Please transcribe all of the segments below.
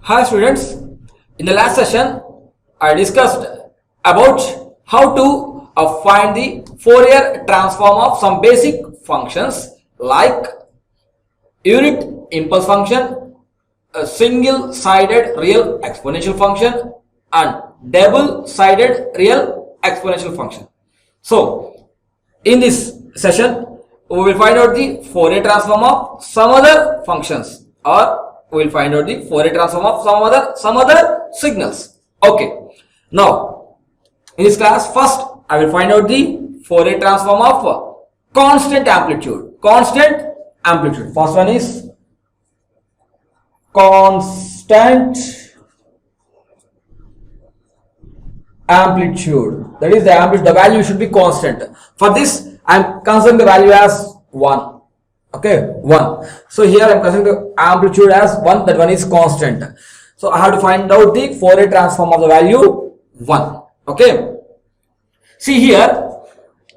Hi students, in the last session I discussed about how to find the Fourier transform of some basic functions like unit impulse function, a single-sided real exponential function and double-sided real exponential function. So in this session we will find out the Fourier transform of some other functions, or we will find out the Fourier transform of some other signals. Okay, now in this class first I will find out the Fourier transform of constant amplitude. First one is constant amplitude, that is the amplitude, the value should be constant. For this I am considering the value as 1. Okay, 1. So here I am considering the amplitude as 1, that one is constant. So I have to find out the Fourier transform of the value 1. Okay, see here,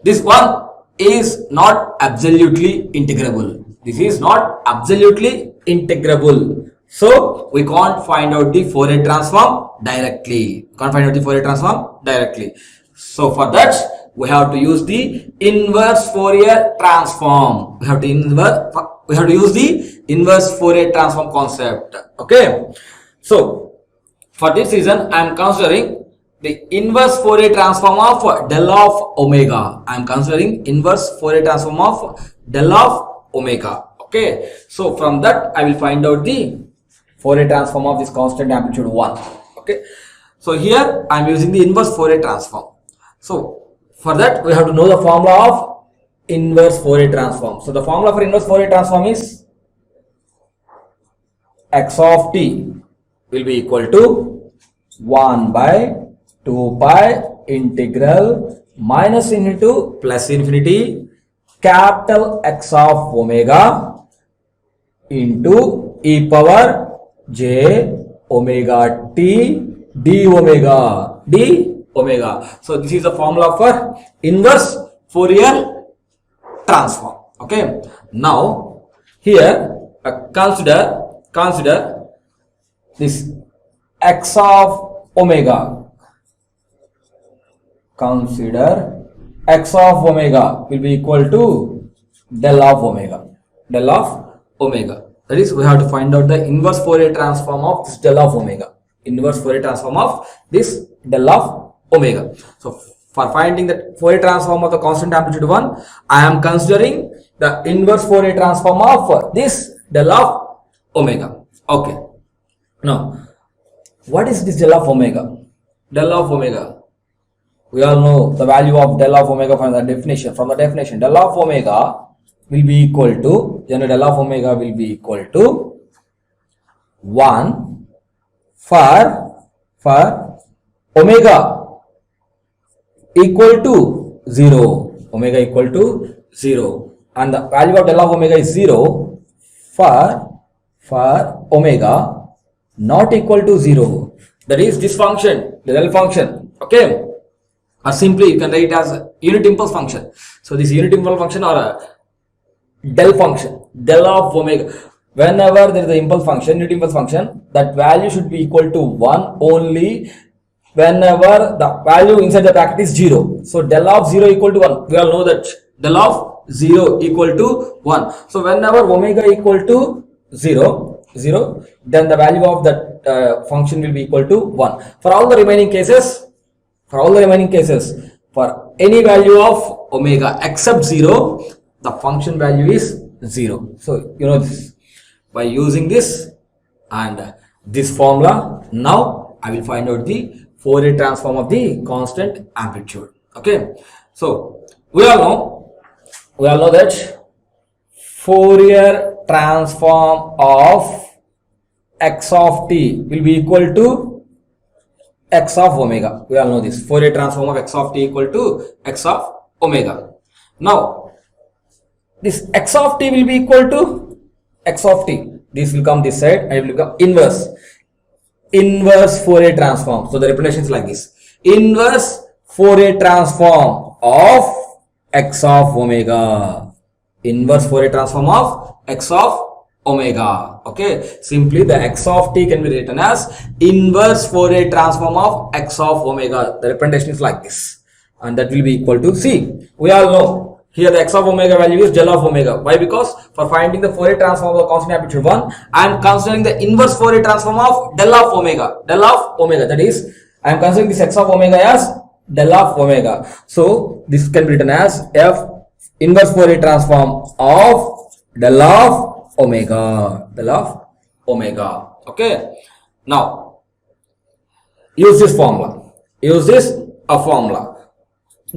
this 1 is not absolutely integrable. This is not absolutely integrable. So we can't find out the Fourier transform directly. So for that we have to use the inverse Fourier transform. We have to use the inverse Fourier transform concept. Okay. So for this reason I am considering the inverse Fourier transform of del of omega. I am considering inverse Fourier transform of del of omega. Okay. So from that I will find out the Fourier transform of this constant amplitude 1. Okay. So here I am using the inverse Fourier transform. So for that we have to know the formula of inverse Fourier transform. So the formula for inverse Fourier transform is x of t will be equal to 1 by 2 pi integral minus infinity to plus infinity capital X of omega into e power j omega t d omega. So this is the formula for inverse Fourier transform. Okay. Now here consider this x of omega. Consider x of omega will be equal to del of omega. That is, we have to find out the inverse Fourier transform of this del of omega. So for finding the Fourier transform of the constant amplitude 1, I am considering the inverse Fourier transform of this del of omega. Okay. Now, what is this del of omega? We all know the value of del of omega from the definition. Del of omega will be equal to, del of omega will be equal to 1 for omega equal to 0. And the value of del of omega is 0 for omega not equal to 0. That is this function, the del function. Okay. Or simply you can write it as a unit impulse function. So this unit impulse function or a del function, del of omega. Whenever there is an impulse function, unit impulse function, that value should be equal to 1 only whenever the value inside the bracket is 0. So del of 0 equal to 1. We all know that del of 0 equal to 1. So whenever omega equal to 0, then the value of that function will be equal to 1. For all the remaining cases, for any value of omega except 0, the function value is 0. So you know this. By using this and this formula, now I will find out the Fourier transform of the constant amplitude. Okay. So we all know that Fourier transform of x of t will be equal to x of omega. We all know this. Fourier transform of x of t equal to x of omega. Now this x of t will be equal to x of t. This will come this side and it will become inverse Fourier transform. So the representation is like this: inverse Fourier transform of x of omega. Inverse Fourier transform of x of omega. Okay, simply the x of t can be written as inverse Fourier transform of x of omega. The representation is like this, and that will be equal to, see, we all know here the x of omega value is del of omega. Why? Because for finding the Fourier transform of the constant amplitude 1, I am considering the inverse Fourier transform of del of omega. Del of omega, that is, I am considering this x of omega as del of omega. So this can be written as f inverse Fourier transform of del of omega. Del of omega. Okay. Now use this formula. Use this formula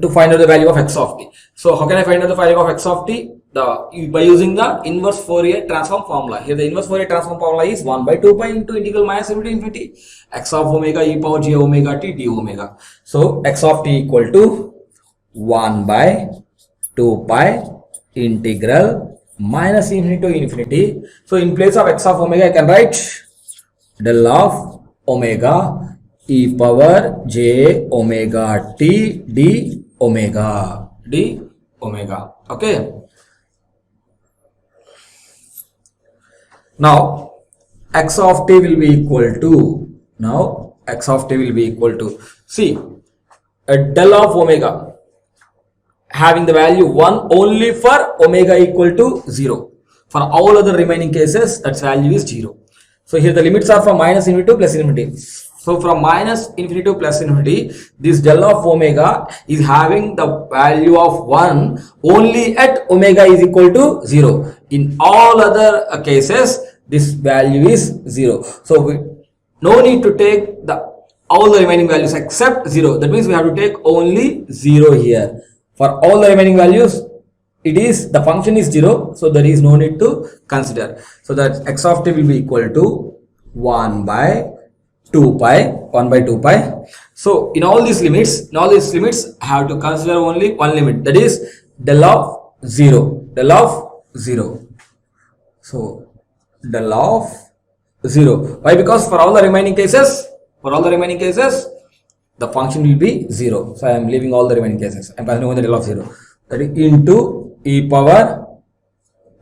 to find out the value of x of t. So how can I find out the value of x of t? By using the inverse Fourier transform formula. Here the inverse Fourier transform formula is 1 by 2 pi into integral minus infinity to infinity x of omega e power j omega t d omega. So x of t equal to 1 by 2 pi integral minus infinity to infinity. So in place of x of omega I can write del of omega e power j omega t d omega. Okay. Now x of t will be equal to, see, a del of omega having the value 1 only for omega equal to 0. For all other remaining cases, that value is 0. So here the limits are from minus infinity to plus infinity. So from minus infinity to plus infinity, this del of omega is having the value of 1 only at omega is equal to 0. In all other cases, this value is 0. So we no need to take all the remaining values except 0. That means we have to take only 0 here. For all the remaining values, the function is 0. So there is no need to consider. So that x of t will be equal to 1 by 2 pi. So in all these limits, I have to consider only one limit, that is del of 0. So del of 0. Why? Because for all the remaining cases, the function will be 0. So I am leaving all the remaining cases. I am considering only del of 0. That is into e power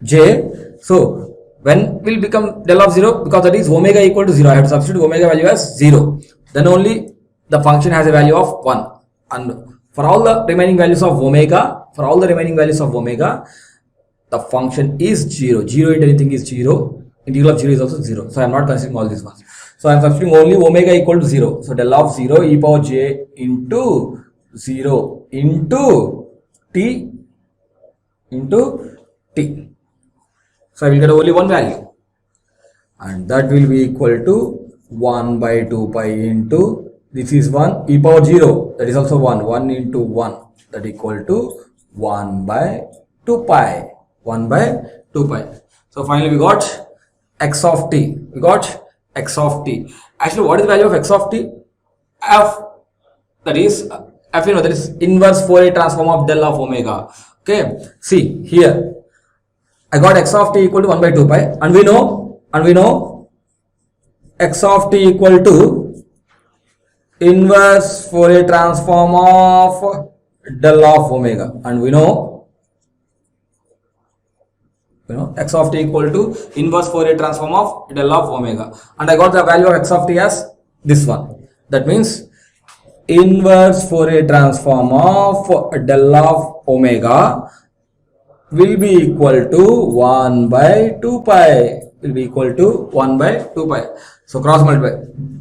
j. So when will become del of 0? Because that is omega equal to 0. I have to substitute omega value as 0. Then only the function has a value of 1. And for all the remaining values of omega, the function is 0. 0 into anything is 0. Integral of 0 is also 0. So I am not considering all these ones. So I am substituting only omega equal to 0. So del of 0 e power j into 0 into t. So I will get only one value, and that will be equal to 1 by 2 pi into, this is 1 e power 0, that is also 1 into 1, that equal to 1 by 2 pi. So finally we got x of t. Actually, what is the value of x of t? That is inverse Fourier transform of del of omega. Okay, see here I got x of t equal to 1 by 2 pi, and we know x of t equal to inverse Fourier transform of del of omega, and we know x of t equal to inverse Fourier transform of del of omega, and I got the value of x of t as this one. That means inverse Fourier transform of del of omega will be equal to 1 by 2 pi. So cross multiply.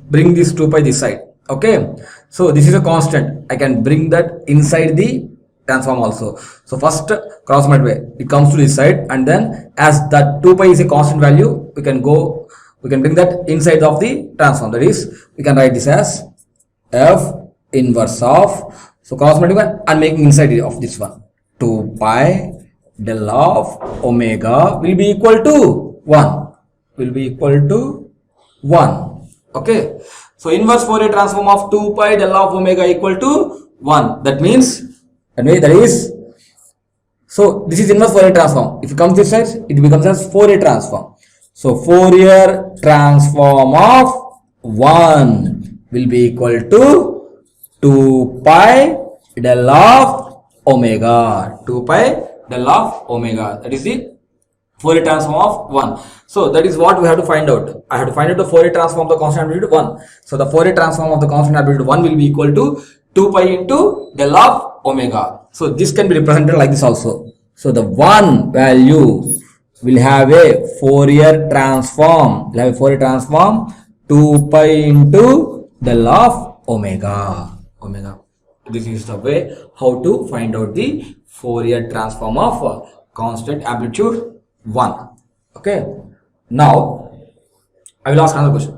Bring this 2 pi this side. Okay. So this is a constant. I can bring that inside the transform also. So first cross multiply. It comes to this side, and then as that 2 pi is a constant value, we can bring that inside of the transform. That is, we can write this as f inverse of, so cross multiply and making inside of this one, 2 pi del of omega will be equal to 1. Okay, so inverse Fourier transform of 2 pi del of omega equal to 1. That means, so this is inverse Fourier transform. If it comes this side, it becomes as Fourier transform. So Fourier transform of 1 will be equal to 2 pi del of omega. That is the Fourier transform of 1. So that is what we have to find out. I have to find out the Fourier transform of the constant amplitude 1. So the Fourier transform of the constant amplitude 1 will be equal to 2 pi into del of omega. So this can be represented like this also. So the 1 value will have a Fourier transform. Will have a Fourier transform 2 pi into del of omega. This is the way how to find out the Fourier transform of constant amplitude 1. Okay. Now I will ask another question.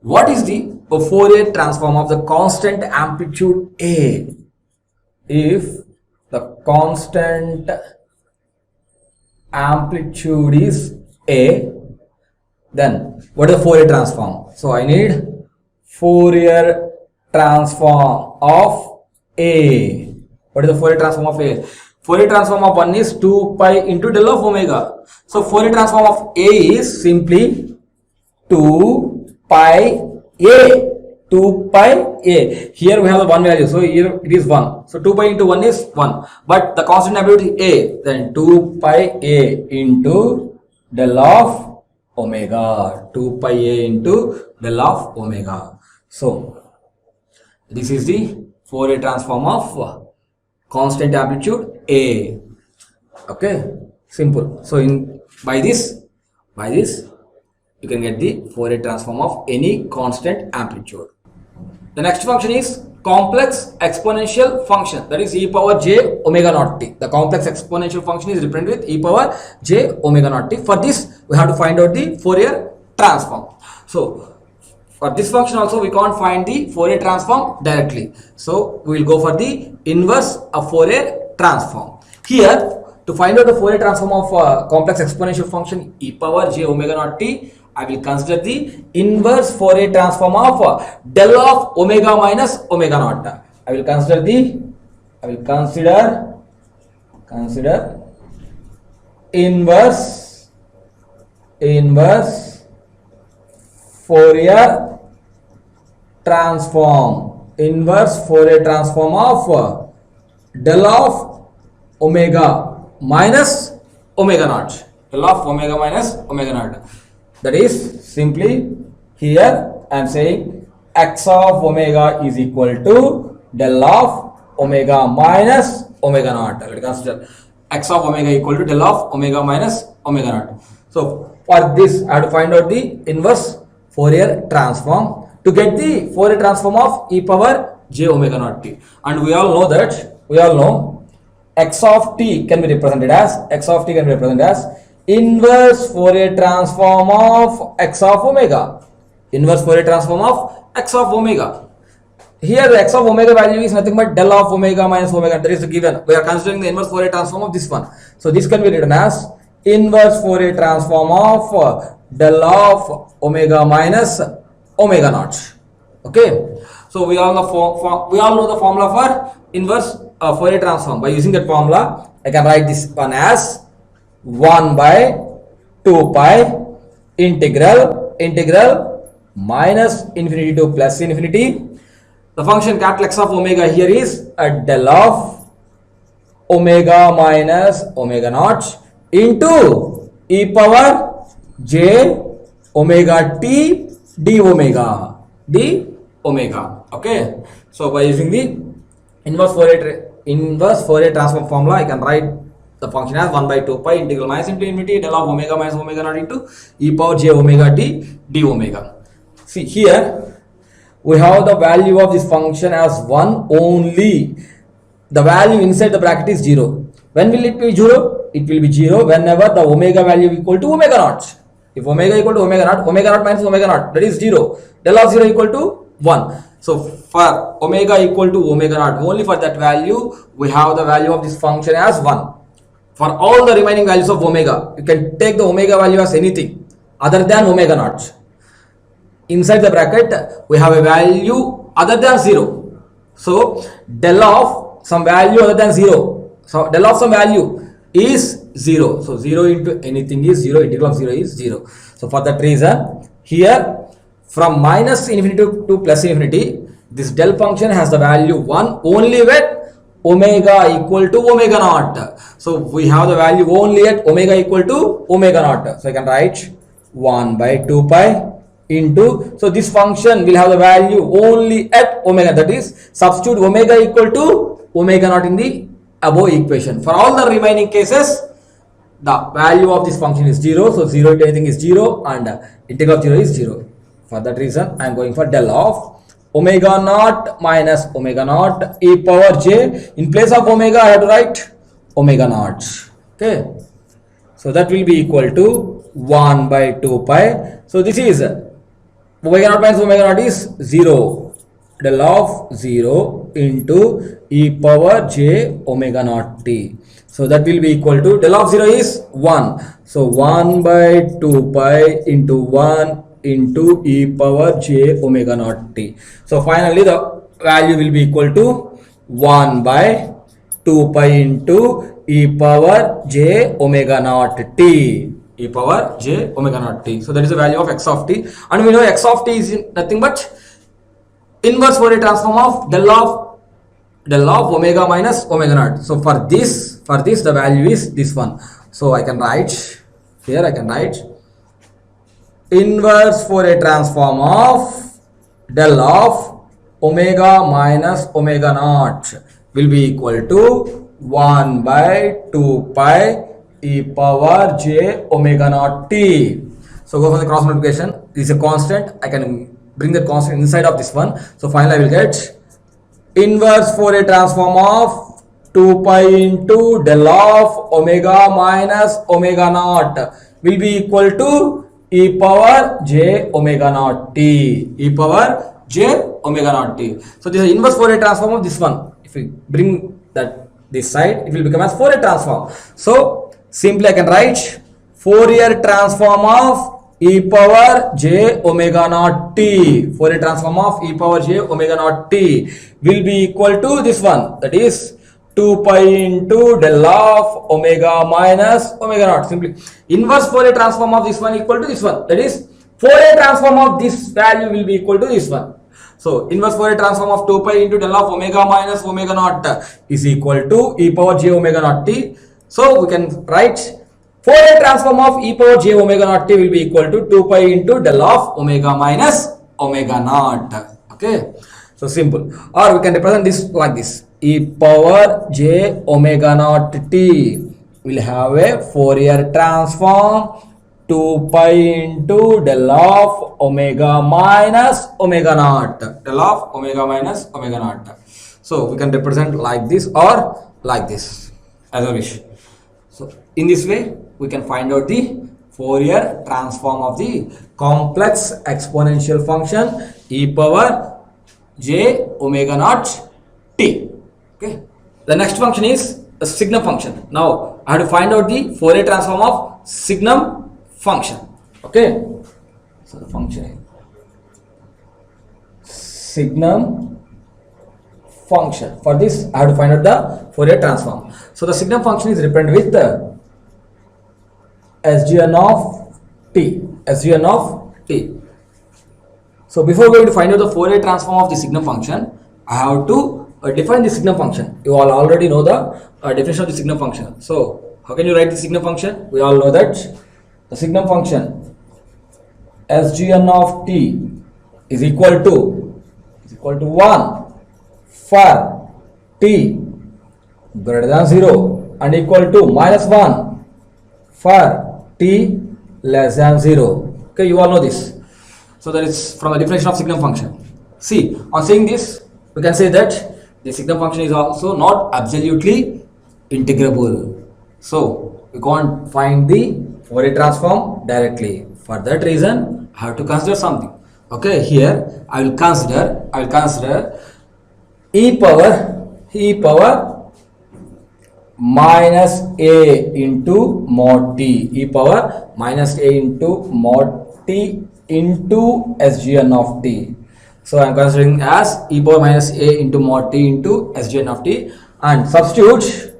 What is the Fourier transform of the constant amplitude A? If the constant amplitude is A, then what is the Fourier transform? So I need Fourier transform of A. What is the Fourier transform of A? Fourier transform of 1 is 2 pi into del of omega. So Fourier transform of A is simply 2 pi A. 2 pi A. Here we have the 1 value, so here it is 1. So 2 pi into 1 is 1. But the constant amplitude is A. Then 2 pi A into del of omega. 2 pi A into del of omega. So this is the Fourier transform of constant amplitude A. Okay, simple. So by this you can get the Fourier transform of any constant amplitude. The next function is complex exponential function, that is e power j omega naught t. The complex exponential function is represented with e power j omega naught t. For this we have to find out the Fourier transform. So for this function also we can't find the Fourier transform directly. So we will go for the inverse of Fourier transform. Here to find out the Fourier transform of complex exponential function e power j omega naught t, I will consider the inverse Fourier transform of del of omega minus omega naught. I will consider inverse Fourier transform. Inverse Fourier transform of del of omega minus omega naught. Del of omega minus omega naught. That is simply here I am saying x of omega is equal to del of omega minus omega naught. Let us consider x of omega equal to del of omega minus omega naught. So for this I have to find out the inverse Fourier transform. To get the Fourier transform of e power j omega naught t, and we all know x of t can be represented as inverse Fourier transform of x of omega. Inverse Fourier transform of x of omega. Here the x of omega value is nothing but del of omega minus omega. That is given. We are considering the inverse Fourier transform of this one. So this can be written as inverse Fourier transform of del of omega minus omega naught. Okay. So we all know the formula for inverse Fourier transform. By using that formula, I can write this one as 1 by 2 pi integral minus infinity to plus infinity. The function capital X of omega here is a del of omega minus omega naught into e power j omega t d omega. Okay. So by using the inverse Fourier transform formula, I can write the function as 1 by 2 pi integral minus infinity del of omega minus omega naught into e power j omega t d omega. See here we have the value of this function as 1 only. The value inside the bracket is 0. When will it be 0? It will be 0 whenever the omega value equal to omega naught. If omega equal to omega naught minus omega naught, that is 0. Del of 0 equal to 1. So for omega equal to omega naught, only for that value we have the value of this function as 1. For all the remaining values of omega, you can take the omega value as anything other than omega naught. Inside the bracket we have a value other than 0. So del of some value other than 0. So del of some value is 0. So 0 into anything is 0. Integral of 0 is 0. So for that reason here from minus infinity to plus infinity, this del function has the value 1 only when omega equal to omega naught. So So we have the value only at omega equal to omega naught. So I can write 1 by 2 pi into, so this function will have the value only at omega, that is substitute omega equal to omega naught in the above equation. For all the remaining cases, the value of this function is 0, so 0 into anything is 0 and integral of 0 is 0. For that reason I am going for del of omega naught minus omega naught e power j. In place of omega I have to write omega naught. Okay, so that will be equal to 1 by 2 pi. So this is omega naught minus omega naught is 0, del of 0 into e power j omega naught t. So that will be equal to, del of 0 is 1. So 1 by 2 pi into 1 into e power j omega naught t. So finally the value will be equal to 1 by 2 pi into e power j omega naught t. E power j omega naught t. So that is the value of x of t. And we know x of t is nothing but inverse Fourier transform of del of omega minus omega naught. So for this the value is this one. So I can write here, I can write inverse Fourier transform of del of omega minus omega naught will be equal to 1 by 2 pi e power j omega naught t. So go for the cross multiplication. This is a constant. I can bring the constant inside of this one. So finally I will get inverse Fourier transform of 2 pi into del of omega minus omega naught will be equal to e power j omega naught t. E power j omega naught t. So this is inverse Fourier transform of this one. If we bring that this side, it will become as Fourier transform. So simply I can write Fourier transform of e power j omega naught t. Fourier transform of e power j omega naught t will be equal to this one, that is 2 pi into del of omega minus omega naught. Simply inverse Fourier transform of this one equal to this one, that is Fourier transform of this value will be equal to this one. So inverse Fourier transform of 2 pi into del of omega minus omega naught is equal to e power j omega naught t. So we can write Fourier transform of e power j omega naught t will be equal to 2 pi into del of omega minus omega naught. Okay, so simple. Or we can represent this like this: e power j omega naught t will have a Fourier transform 2 pi into del of omega minus omega naught. Del of omega minus omega naught. So we can represent like this or like this as a wish. So in this way we can find out the Fourier transform of the complex exponential function e power j omega naught t. Okay. The next function is a signum function. Now I have to find out the Fourier transform of signum function. Okay. So the function is signum function. For this I have to find out the Fourier transform. So the signum function is represented with the Sgn of t. Sgn of t. So before going to find out the Fourier transform of the signum function, I have to define the signum function. You all already know the definition of the signum function. So how can you write the signum function? We all know that the signum function Sgn of t is equal to 1 for t greater than 0 and equal to minus 1 for t less than 0. Okay, you all know this. So that is from the definition of signum function. See, on saying this, we can say that the signum function is also not absolutely integrable. So we can't find the Fourier transform directly. For that reason, I have to consider something. Okay, here I will consider e power minus a into mod t, e power minus a into mod t into Sgn of t. So I am considering as e power minus a into mod t into Sgn of t, and substitute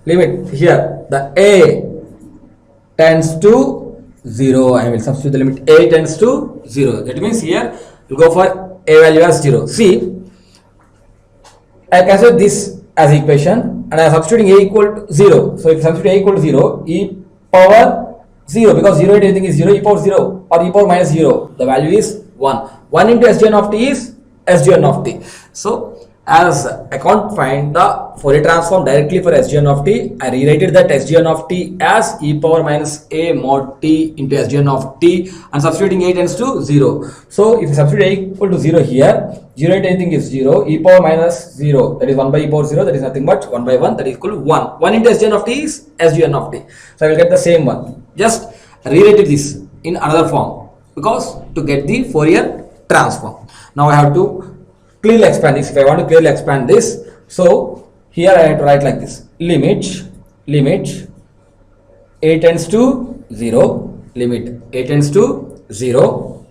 limit here. The a tends to 0. I will substitute the limit a tends to 0. That means here you go for a value as 0. See, I consider this as equation and I am substituting a equal to 0. So if substitute a equal to 0, e power 0, because 0 into anything is 0, e power 0 or e power minus 0, the value is 1. 1 into sgn of t is sgn of t. So as I can't find the Fourier transform directly for sgn of t, I rewrite that sgn of t as e power minus a mod t into sgn of t and substituting a tends to 0. So if you substitute a equal to 0 here, 0 into anything is 0, e power minus 0, that is 1 by e power 0, that is nothing but 1 by 1, that is equal to 1. 1 into sgn of t is sgn of t. So I will get the same one. Just rewrite this in another form because to get the Fourier transform. Now I have to clearly expand this. If I want to clearly expand this, so here I have to write like this: limit a tends to 0, limit a tends to 0.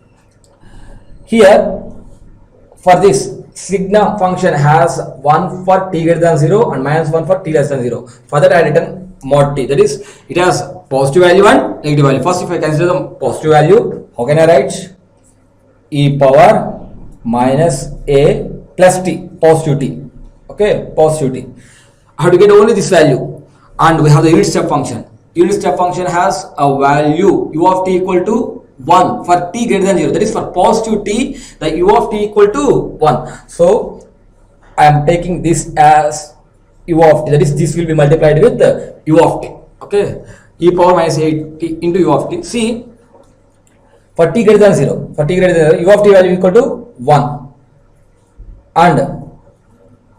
Here for this sigma function has 1 for t greater than 0 and minus 1 for t less than 0. For that I have written mod t, that is it has positive value and negative value. First if I consider the positive value, how can I write? E power minus a plus t, positive t. Okay, positive t. I have to get only this value and we have the unit step function. Unit step function has a value u of t equal to 1 for t greater than 0, that is for positive t the u of t equal to 1. So I am taking this as u of t, that is this will be multiplied with u of t. Okay, e power minus 8t into u of t. See, for t greater than 0, for t greater than 0, u of t value equal to 1 and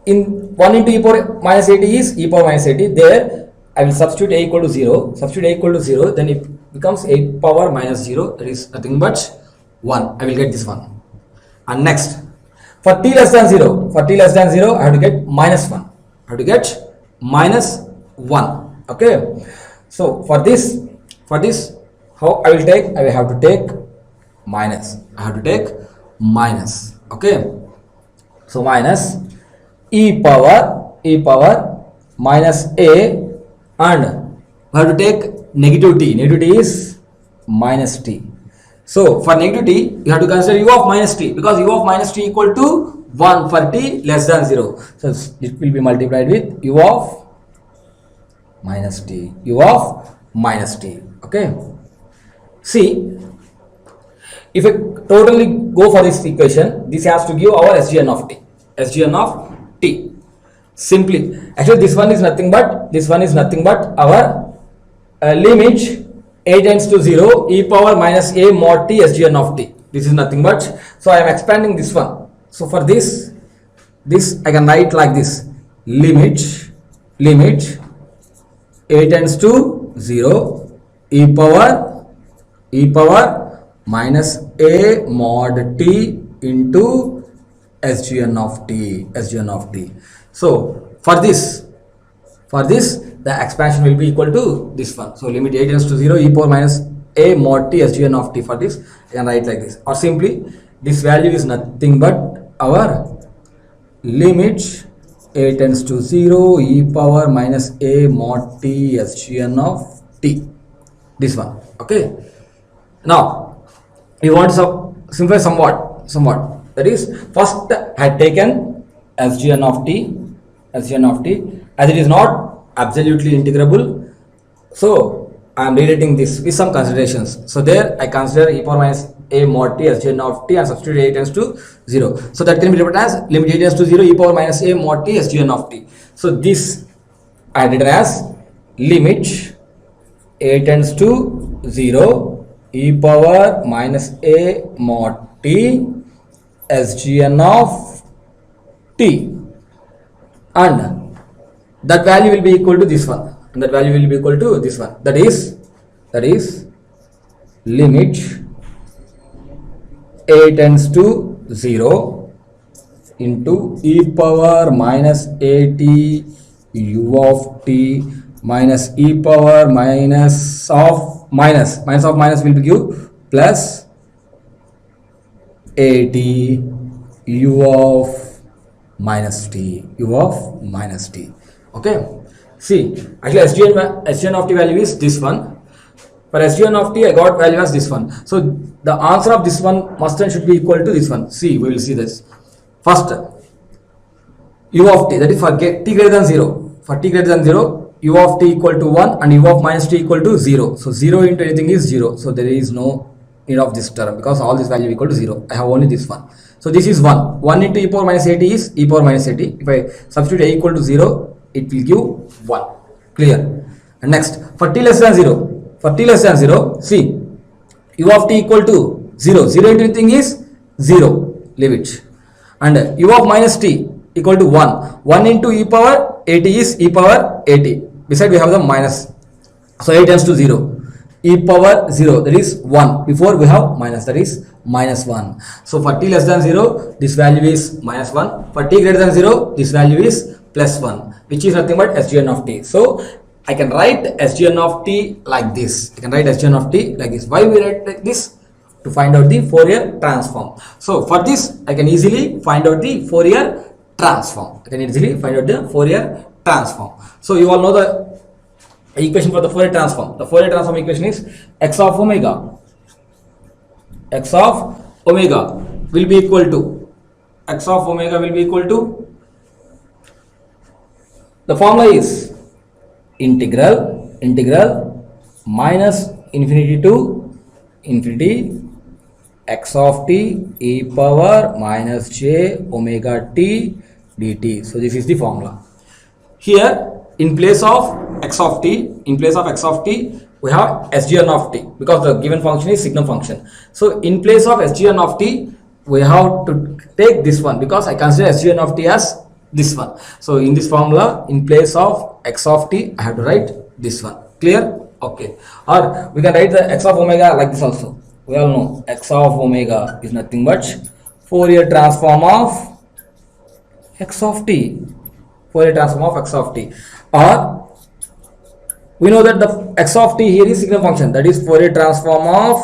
in 1 into e power minus 80 is e power minus 80. There I will substitute a equal to 0, substitute a equal to 0, then it becomes a power minus 0, that is nothing but 1. I will get this one. And next for t less than 0, for t less than 0 I have to get minus 1, I have to get minus 1. Okay, so for this how I will take, I will have to take minus, I have to take minus. Okay, so minus e power minus a and we have to take negative t is minus t. So for negative t you have to consider u of minus t because u of minus t equal to 1 for t less than 0. So it will be multiplied with u of minus t, u of minus t. Okay, see, if I totally go for this equation, this has to give our sgn of t, sgn of t. Simply, actually this one is nothing but our limit a tends to 0 e power minus a mod t sgn of t. This is nothing but, so I am expanding this one. So for this I can write like this: limit a tends to 0 e power minus a mod t into sgn of t. So for this the expansion will be equal to this one. So limit a tends to 0 e power minus a mod t sgn of t. For this I can write like this, or simply this value is nothing but our limit a tends to 0 e power minus a mod t sgn of t, this one. Okay, now we want to simplify somewhat, that is first I had taken sgn of t as it is not absolutely integrable, so I am rewriting this with some considerations. So there I consider e power minus a mod t sgn of t and substitute a tends to 0. So that can be written as limit a tends to 0 e power minus a mod t sgn of t. So this I had written as limit a tends to 0 e power minus a mod t sgn of t, and that value will be equal to this one, and that value will be equal to this one, that is limit a tends to 0 into e power minus a t u of t minus e power minus of minus will be give plus a t u of minus t. Okay, see, actually sgn of t value is this one. For sgn of t I got value as this one. So the answer of this one must and should be equal to this one. See, we will see this. First, u of t, that is for t greater than 0. For t greater than 0, u of t equal to 1 and u of minus t equal to 0. So 0 into anything is 0. So there is no need of this term because all this value equal to 0. I have only this one. So this is 1. 1 into e power minus at is e power minus at. If I substitute a equal to 0, it will give 1. Clear? And next, for t less than 0. For t less than 0, see, u of t equal to 0. 0 into anything is 0. Leave it. And u of minus t equal to 1. 1 into e power at is e power at. Beside we have the minus. So a tends to 0. E power 0, that is 1. Before we have minus, that is minus 1. So for t less than 0, this value is minus 1. For t greater than 0, this value is plus 1, which is nothing but SGN of t. So I can write SGN of t like this. I can write SGN of t like this. Why we write like this? To find out the Fourier transform. So for this, I can easily find out the Fourier transform. I can easily find out the Fourier transform. So you all know the equation for the Fourier transform. The Fourier transform equation is x of omega. X of omega will be equal to the formula is integral minus infinity to infinity x of t e power minus j omega t dt. So this is the formula. Here in place of x of t, we have SGN of t because the given function is signum function. So in place of SGN of t, we have to take this one because I consider SGN of t as this one. So in this formula, in place of x of t, I have to write this one. Clear? Okay. Or we can write the x of omega like this also. We all know x of omega is nothing but Fourier transform of x of t. Fourier transform of x of t. Or we know that the x of t here is signum function, that is Fourier transform of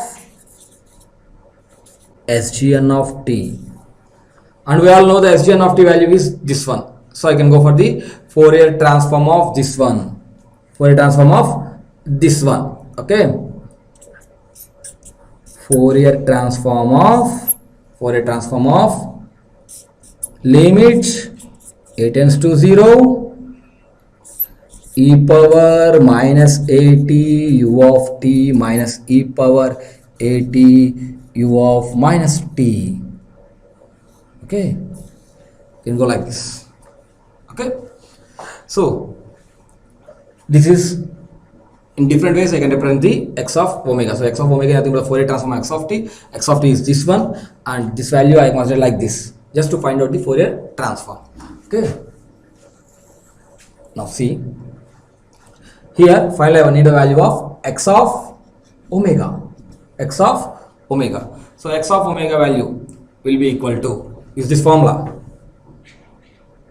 SGN of t. And we all know the SGN of t value is this one. So I can go for the Fourier transform of this one. Fourier transform of this one. Okay. Fourier transform of limit a tends to 0 e power minus at u of t minus e power at u of minus t. Okay, you can go like this. Okay, so this is in different ways I can represent the x of omega. So x of omega is nothing but Fourier transform x of t. X of t is this one, and this value I consider like this, just to find out the Fourier transform. Okay, now see here, finally I need the value of x of omega. So x of omega value will be equal to is this formula.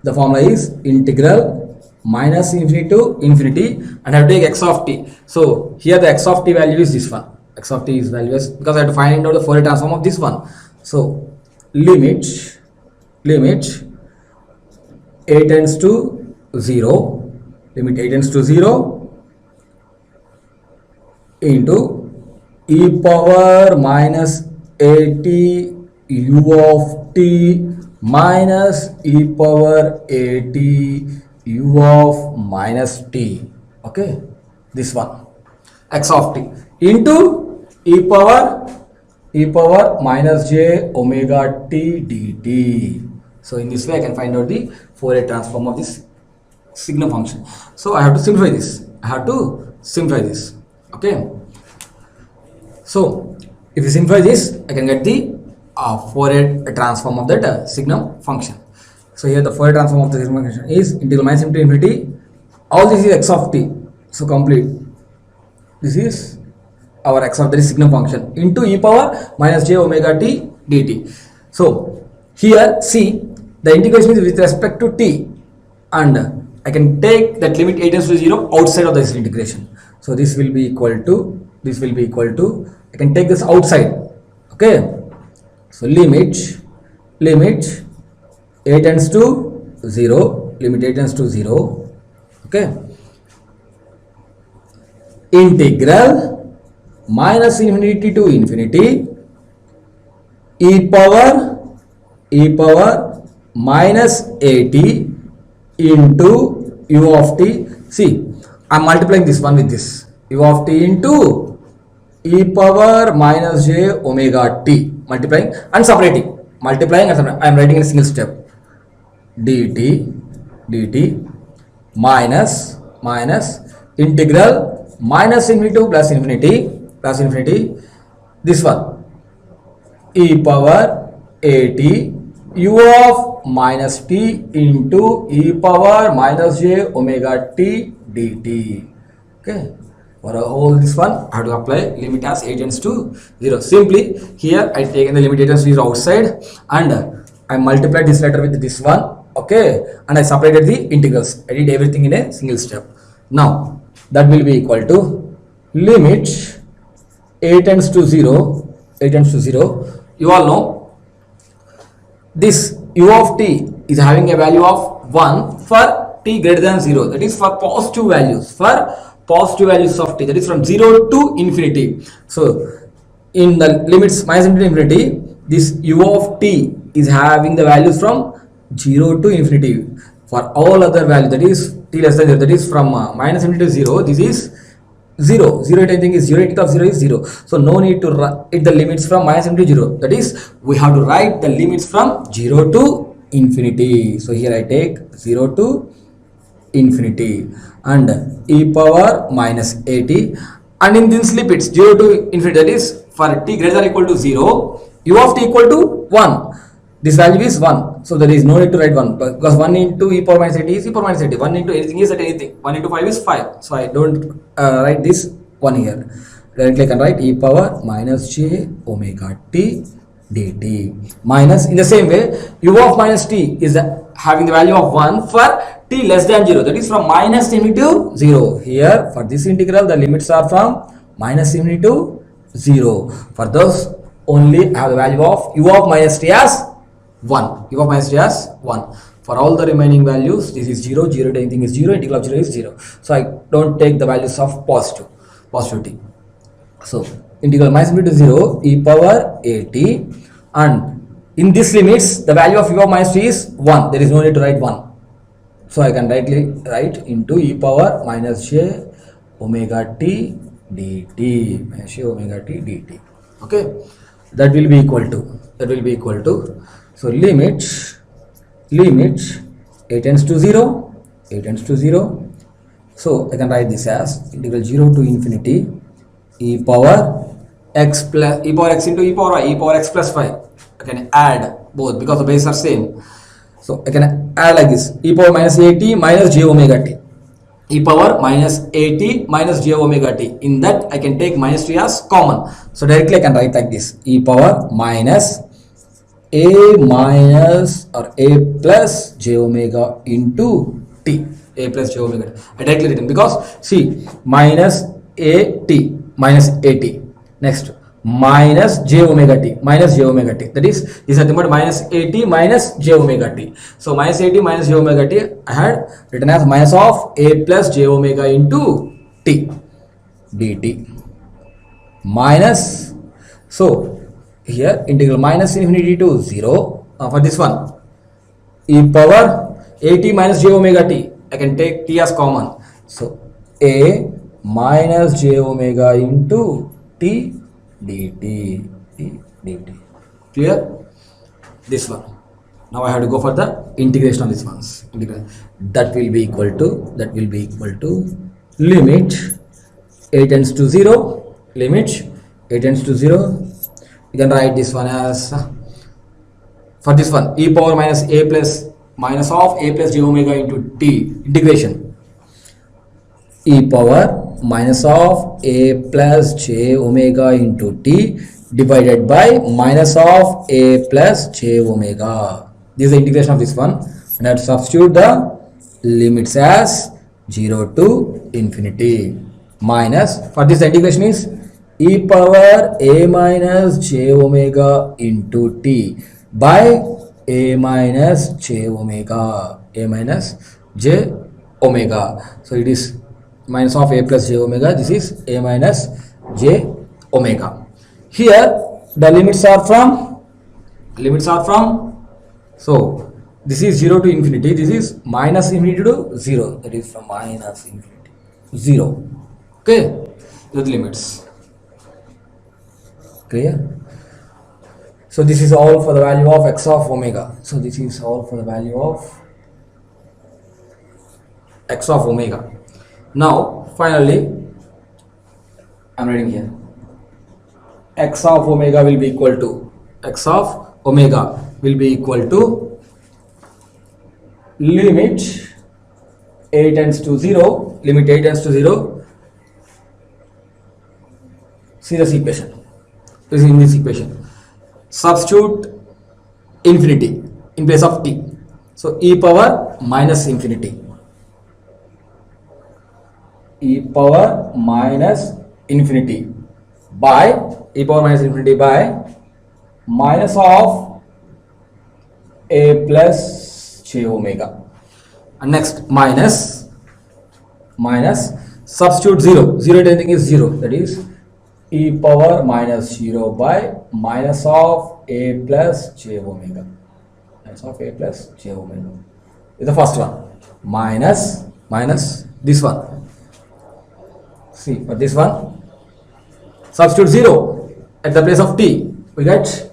The formula is integral minus infinity to infinity, and I have to take x of t. So here the x of t value is this one. X of t is value is because I have to find out the Fourier transform of this one. So limit a tends to 0, limit a tends to 0 into e power minus at u of t minus e power at u of minus t. Okay, this one x of t into e power minus j omega t dt. So in this way I can find out the Fourier transform of this signum function. So I have to simplify this. Okay, so if you simplify this, I can get the Fourier transform of that signum function. So here the Fourier transform of the signum function is integral minus to infinity. All this is x of t. So complete. This is our x of the signum function into e power minus j omega t dt. So here see the integration is with respect to t, and I can take that limit a tends to 0 outside of this integration. So this will be equal to I can take this outside. Okay, so limit a tends to 0, okay, integral minus infinity to infinity e power minus at into u of t. See, I'm multiplying this one with this. U of t into e power minus j omega t. Multiplying and separating. Multiplying and separating. I'm writing in a single step. dt minus integral minus infinity to plus infinity this one e power at u of minus t into e power minus j omega t dt. Okay, for all this one I have to apply limit as a tends to 0. Simply here I taken the limit a tends to 0 outside and I multiplied this letter with this one. Okay, and I separated the integrals. I did everything in a single step. Now that will be equal to limit a tends to 0. You all know this u of t is having a value of 1 for t greater than 0. That is for positive values. Of t, that is from 0 to infinity. So in the limits minus infinity, this u of t is having the values from 0 to infinity. For all other values, that is t less than 0, that is from minus infinity to 0, this is 0 at anything is 0, of 0 is 0. So no need to write the limits from minus infinity to 0. That is, we have to write the limits from 0 to infinity. So here I take 0 to infinity and e power minus at, and in these limits 0 to infinity, that is for t greater than or equal to 0, u of t equal to 1. This value is 1, so there is no need to write 1 because 1 into e power minus 80 is e power minus 80. 1 into anything is at anything. 1 into 5 is 5. So I don't write this one here. Directly I can write e power minus j omega t dt. Minus, in the same way, u of minus t is having the value of 1 for t less than 0. That is from minus infinity to 0. Here for this integral the limits are from minus infinity to 0. For those only I have the value of u of minus t as 1. U of minus t as 1. For all the remaining values, this is 0 to anything is 0, integral of 0 is 0. So I don't take the values of positive t. So integral minus infinity to 0 e power at, and in this limits the value of u of minus t is 1. There is no need to write 1. So I can directly write into e power minus j omega t dt. Okay, that will be equal to so limit a tends to 0. So I can write this as integral 0 to infinity e power x into e power y, e power x plus 5. I can add both because the bases are same. So I can add like this, e power minus at minus j omega t. E power minus at minus j omega t. In that I can take minus t as common. So directly I can write like this, e power minus a minus or a plus j omega into t. A plus j omega t. I directly written because see, minus at minus at. Next minus j omega t. That is, this is nothing but minus at minus j omega t. So minus at minus j omega t I had written as minus of a plus j omega into t dt. Minus, so here integral minus infinity to 0 for this one, e power at minus j omega t. I can take t as common. So a minus j omega into t dt. Clear? This one. Now I have to go for the integration of these ones. That will be equal to limit a tends to 0. You can write this one as for this one, e power minus a plus minus of a plus j omega into t integration. E power minus of a plus j omega into t divided by minus of a plus j omega. This is the integration of this one, and I have to substitute the limits as 0 to infinity. Minus, for this the integration is e power a minus j omega into t by a minus j omega. So it is minus of a plus j omega. This is a minus j omega. Here the limits are from so This is 0 to infinity. This is minus infinity to 0. That is from minus infinity 0. Okay, the limits. Clear? So this is all for the value of x of omega. So this is all for the value of x of omega. Now finally I'm writing here x of omega will be equal to x of omega will be equal to limit a tends to 0, limit a tends to 0. See this equation. This is in this equation. Substitute infinity in place of t. So e power minus infinity. E power minus infinity by minus of a plus j omega. And next minus substitute 0 to anything is 0, that is e power minus 0 by minus of a plus j omega. Minus of a plus j omega is the first one. Minus this one. See, for this one substitute 0 at the place of t, we get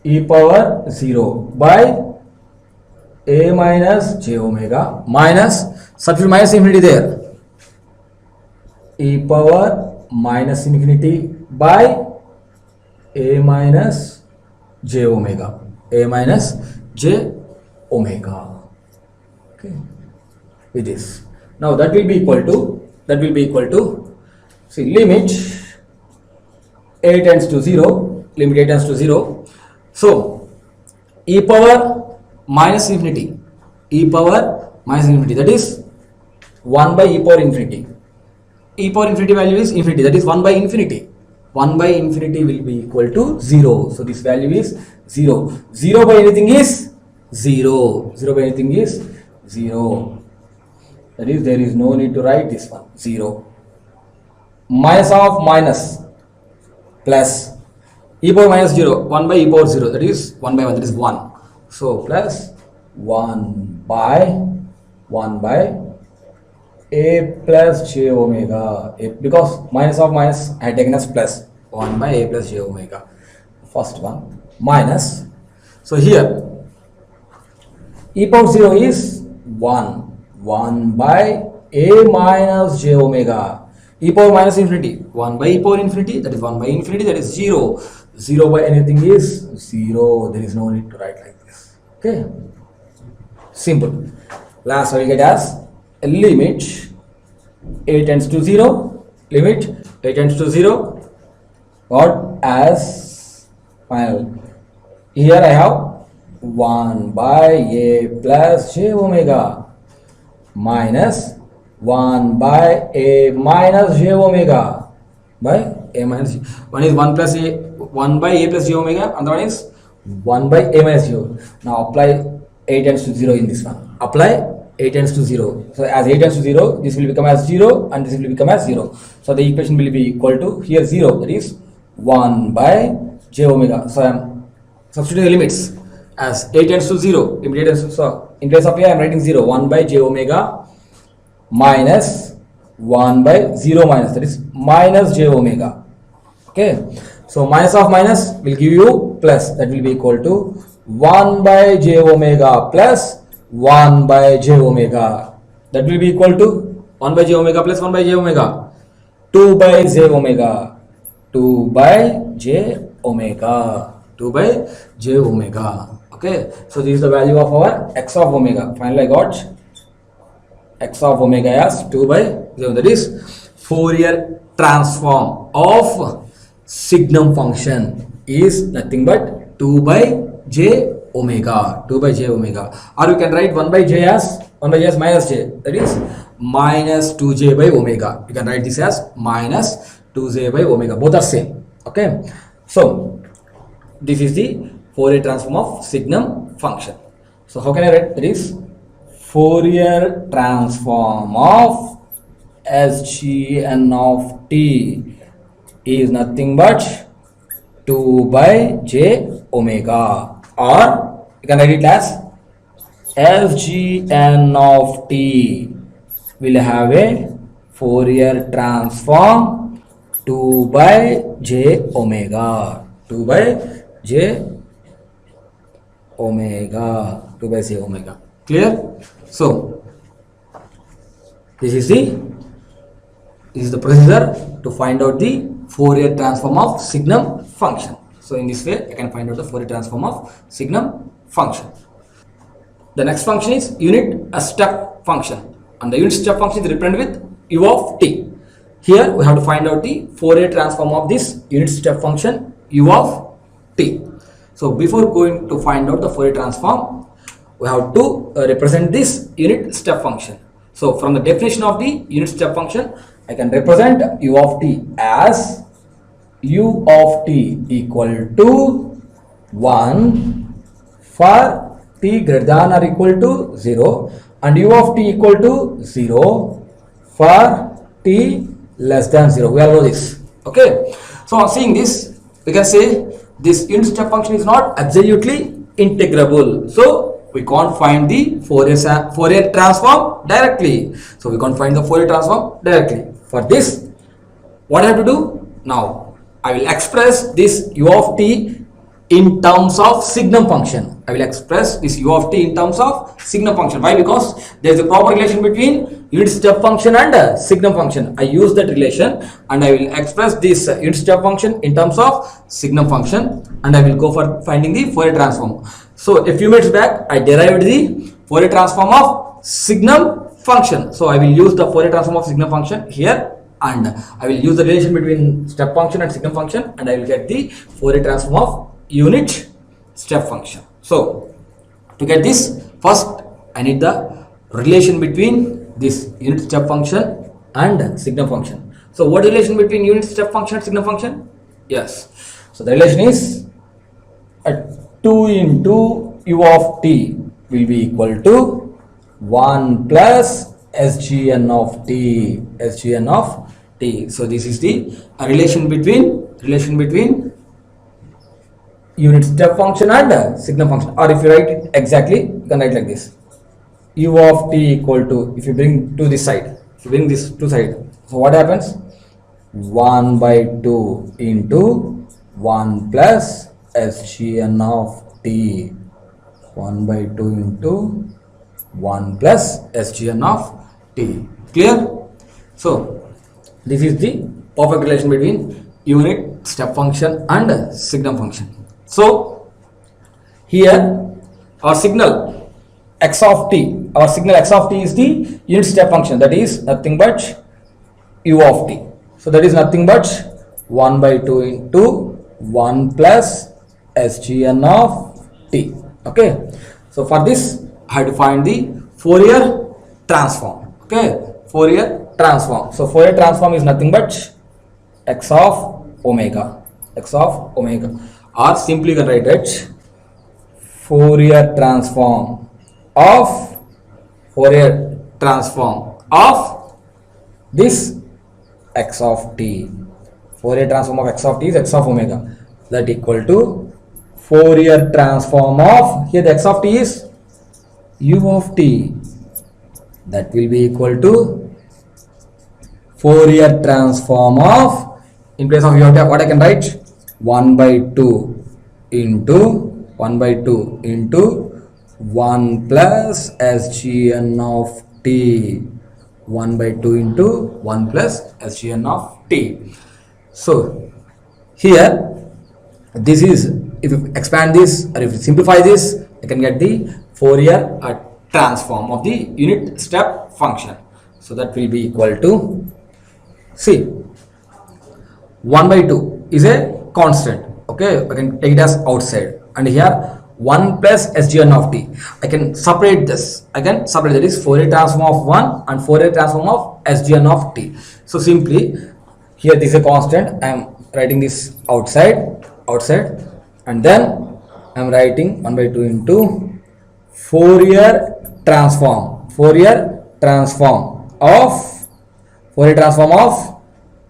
e power 0 by a minus j omega minus substitute minus infinity there, e power minus infinity by a minus j omega, okay, with this. Now that will be equal to see limit a tends to 0, so e power minus infinity, that is 1 by e power infinity. E power infinity value is infinity, that is 1 by infinity. 1 by infinity will be equal to 0. So this value is 0. 0 by anything is 0. 0 by anything is 0. That is, there is no need to write this one. 0. Minus of minus plus e power minus 0. 1 by e power 0. That is 1 by 1. That is 1. So plus 1 by a plus j omega, because minus of minus I had taken as plus, 1 by a plus j omega, first one, minus, so here e power 0 is 1 by a minus j omega, e power minus infinity, 1 by e power infinity, that is 1 by infinity, that is 0. 0 by anything is 0. There is no need to write like this. Okay, simple. Last I will get as limit a tends to 0, got as final. Here I have 1 by a plus j omega minus 1 by a minus j omega by a minus j. One is 1 by a plus j omega, and the one is 1 by a minus j. Now apply a tends to 0 in this one. Apply a tends to 0. So as a tends to 0, this will become as 0 and this will become as 0. So the equation will be equal to here 0, that is 1 by j omega. So I am substituting the limits as a tends to 0. So in place of a I am writing 0. 1 by j omega minus 1 by 0 minus, that is minus j omega. Okay. So minus of minus will give you plus, that will be equal to 1 by j omega plus 1 by j omega, that will be equal to 1 by j omega plus 1 by j omega, 2 by j omega, 2 by j omega. Okay, so this is the value of our x of omega. Finally I got x of omega as 2 by j, that is Fourier transform of signum function is nothing but 2 by j omega, or you can write 1 by j as minus j, that is minus 2j by omega. You can write this as minus 2j by omega, both are same. Okay, so this is the Fourier transform of signum function. So how can I write this? Fourier transform of Sgn of t is nothing but 2 by j omega, or you can write it as Sgn of t will have a Fourier transform 2 by j omega. 2 by j omega. 2 by j omega. Clear? So, this is the procedure to find out the Fourier transform of signum function. So in this way I can find out the Fourier transform of signum function. The next function is unit step function, and the unit step function is represented with u of t. Here we have to find out the Fourier transform of this unit step function u of t. So before going to find out the Fourier transform, we have to represent this unit step function. So from the definition of the unit step function, I can represent u of t as u of t equal to 1 for t greater than or equal to 0, and u of t equal to 0 for t less than 0. We all know this. Okay. So on seeing this, we can say this unit step function is not absolutely integrable. So we can't find the Fourier transform directly. So we can't find the Fourier transform directly. For this, what I have to do? Now, I will express this u of t in terms of signum function. I will express this u of t in terms of signum function. Why? Because there is a proper relation between unit step function and signum function. I use that relation and I will express this unit step function in terms of signum function, and I will go for finding the Fourier transform. So a few minutes back I derived the Fourier transform of signum function. So I will use the Fourier transform of signum function here, and I will use the relation between step function and signum function, and I will get the Fourier transform of unit step function. So to get this, first I need the relation between this unit step function and signum function. So what relation between unit step function and signum function? Yes. So the relation is 2 into u of t will be equal to 1 plus Sgn of t. Sgn of t. So this is the relation between unit step function and signum function. Or if you write it exactly, you can write like this: u of t equal to, if you bring to this side, if you bring this to side, so what happens? 1 by 2 into 1 plus Sgn of t. 1 by 2 into 1 plus Sgn of t. Clear? So this is the perfect relation between unit step function and signum function. So here our signal x of t, is the unit step function, that is nothing but u of t. So that is nothing but 1 by 2 into 1 plus Sgn of t. Okay. So for this I have to find the Fourier transform. Okay. Fourier transform. So Fourier transform is nothing but x of omega. Or simply you can write it Fourier transform of this x of t. Fourier transform of x of t is x of omega, that equal to Fourier transform of, here the x of t is u of t, that will be equal to Fourier transform of, in place of u of t, what I can write? 1 by 2 into 1 plus Sgn of t. 1 by 2 into 1 plus Sgn of t. So here this is, if you expand this or if you simplify this, you can get the Fourier transform of the unit step function. So that will be equal to, see, 1 by 2 is a constant. Okay, I can take it as outside, and here 1 plus Sgn of t. I can separate this. That is Fourier transform of 1 and Fourier transform of Sgn of t. So simply here this is a constant. I am writing this outside, and then I am writing 1 by 2 into Fourier transform of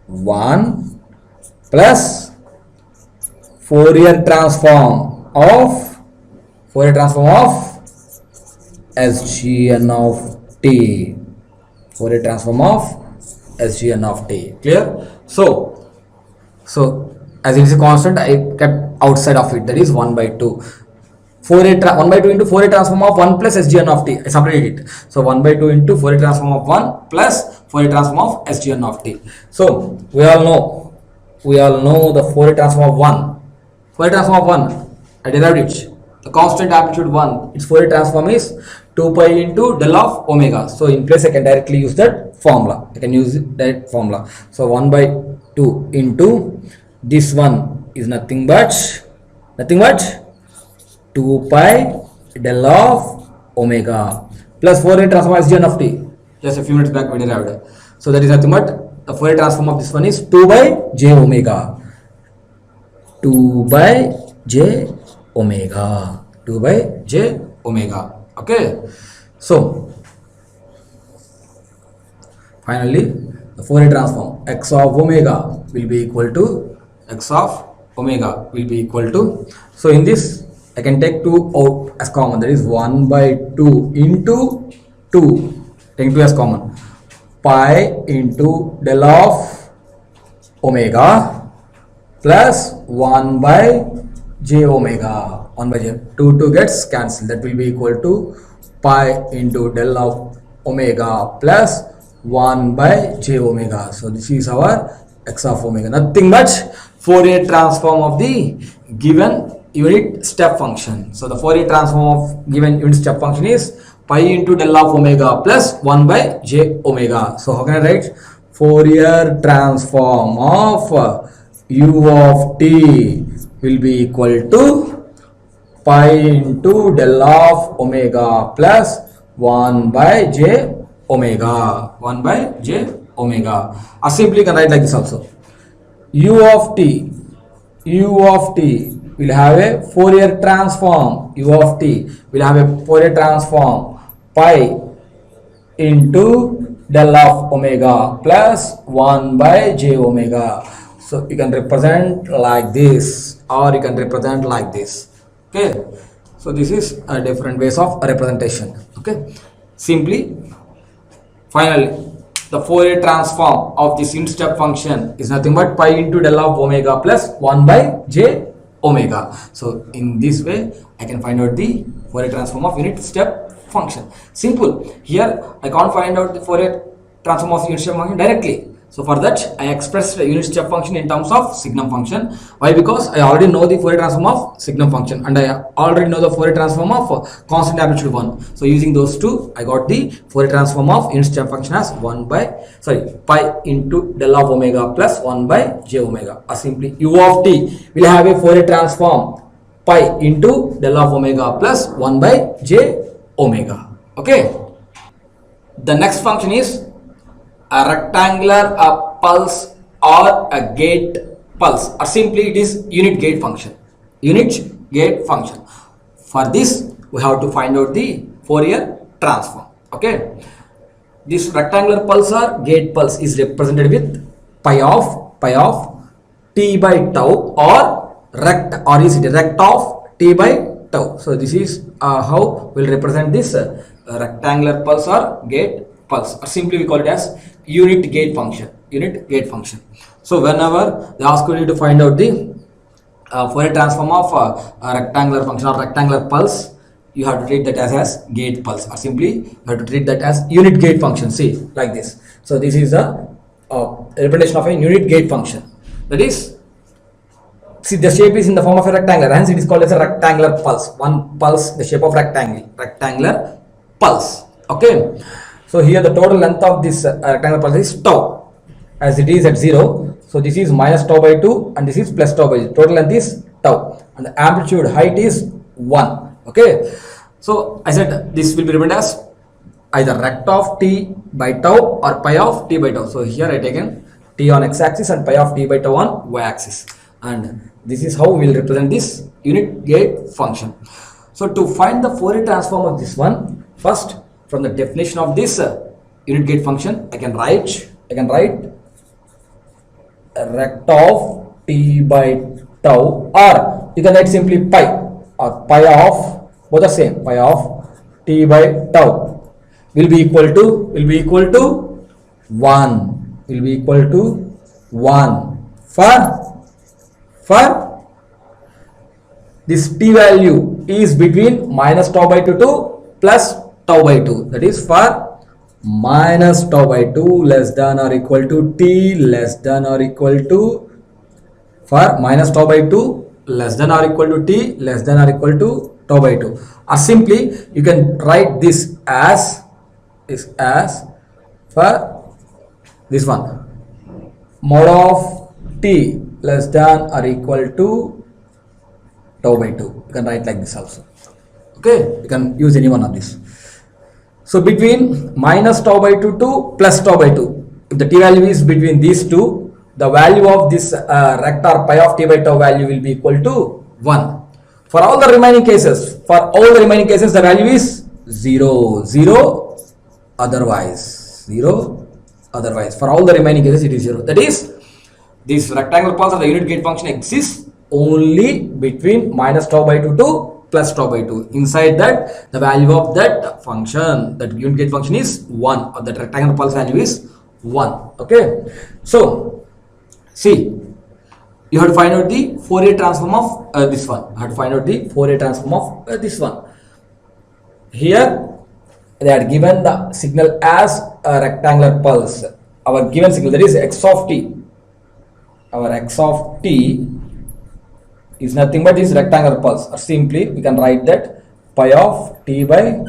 1 plus Fourier transform of Sgn of t. Fourier transform of Sgn of t. Clear? So as it is a constant, I kept outside of it. That is 1 by 2. 1 by 2 into Fourier transform of 1 plus Sgn of t. I separated it. So 1 by 2 into Fourier transform of 1 plus Fourier transform of Sgn of t. So we all know the Fourier transform of 1. Fourier transform of 1, I derived it. The constant amplitude 1, its Fourier transform is 2 pi into del of omega. So in place I can directly use that formula. I can use that formula. So 1 by 2 into this one is nothing but 2 pi del of omega plus Fourier transform of Sgn of t. Just a few minutes back we derived. So that is nothing but the Fourier transform of this one is 2 by j omega. 2 by j omega. 2 by j omega. Okay. So finally the Fourier transform x of omega will be equal to so in this I can take 2 out as common, that is 1 by 2 into 2, taking 2 as common, pi into del of omega plus 1 by j omega. 1 by j, 2 gets cancelled, that will be equal to pi into del of omega plus 1 by j omega. So this is our x of omega, nothing but Fourier transform of the given unit step function. So the Fourier transform of given unit step function is pi into del of omega plus 1 by j omega. So how can I write? Fourier transform of u of t will be equal to pi into del of omega plus 1 by j omega. 1 by j omega. Or simply you can write like this also. U of t will have a Fourier transform. U of t will have a Fourier transform pi into del of omega plus 1 by j omega. So you can represent like this or you can represent like this. Okay. So this is a different ways of representation. Okay. Simply, finally, the Fourier transform of this unit step function is nothing but pi into del of omega plus 1 by j omega. So in this way I can find out the Fourier transform of unit step function. Simple. Here I can't find out the Fourier transform of unit step function directly. So for that I expressed the unit step function in terms of signum function. Why? Because I already know the Fourier transform of signum function and I already know the Fourier transform of constant amplitude 1. So using those two I got the Fourier transform of unit step function as pi into del of omega plus 1 by j omega. Or simply u of t will have a Fourier transform pi into del of omega plus 1 by j omega. Okay. The next function is a rectangular pulse or a gate pulse, or simply it is unit gate function. For this we have to find out the Fourier transform. Okay, this rectangular pulse or gate pulse is represented with pi of t by tau or rect of t by tau. So this is how we'll represent this rectangular pulse or gate pulse, or simply we call it as unit gate function. So whenever they ask you to find out the Fourier transform of a rectangular function or rectangular pulse, you have to treat that as gate pulse, or simply you have to treat that as unit gate function. See, like this. So this is a representation of a unit gate function. That is, see, the shape is in the form of a rectangle, hence it is called as a rectangular pulse. One pulse, the shape of rectangular pulse. Okay. So here the total length of this rectangular pulse is tau, as it is at 0. So this is minus tau by 2 and this is plus tau by 2. Total length is tau and the amplitude height is 1. Okay. So I said this will be written as either rect of t by tau or pi of t by tau. So here I taken t on x-axis and pi of t by tau on y-axis, and this is how we will represent this unit gate function. So to find the Fourier transform of this one, first from the definition of this unit gate function, I can write rect of t by tau, or you can write simply pi, or pi of, both are same, pi of t by tau will be equal to 1 for this t value is between minus tau by 2 to plus tau by 2, that is for minus tau by 2 less than or equal to t less than or equal to, for minus tau by 2 less than or equal to t less than or equal to tau by 2, or simply you can write this as for this one mod of t less than or equal to tau by 2. You can write like this also. Okay, you can use any one of this. So between minus tau by 2 to plus tau by 2, if the t value is between these two, the value of this vector pi of t by tau value will be equal to 1. For all the remaining cases, the value is 0 otherwise. For all the remaining cases it is 0. That is, this rectangular pulse of the unit gate function exists only between minus tau by 2 to plus tau by 2. Inside that, the value of that function, that unit gate function is 1, or that rectangular pulse value is 1. Okay, so see, you have to find out the Fourier transform of this one. Here they are given the signal as a rectangular pulse. Our given signal, that is x of t. Our x of t is nothing but this rectangular pulse, or simply we can write that pi of t by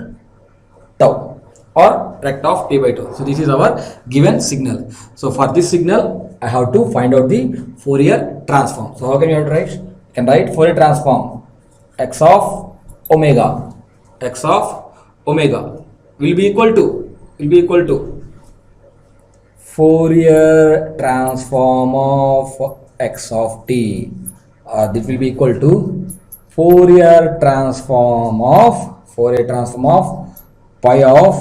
tau, or rect of t by 2. So this is our given signal. So for this signal, I have to find out the Fourier transform. So how can you have to write? You can write Fourier transform x of omega will be equal to Fourier transform of x of t. This will be equal to Fourier transform of pi of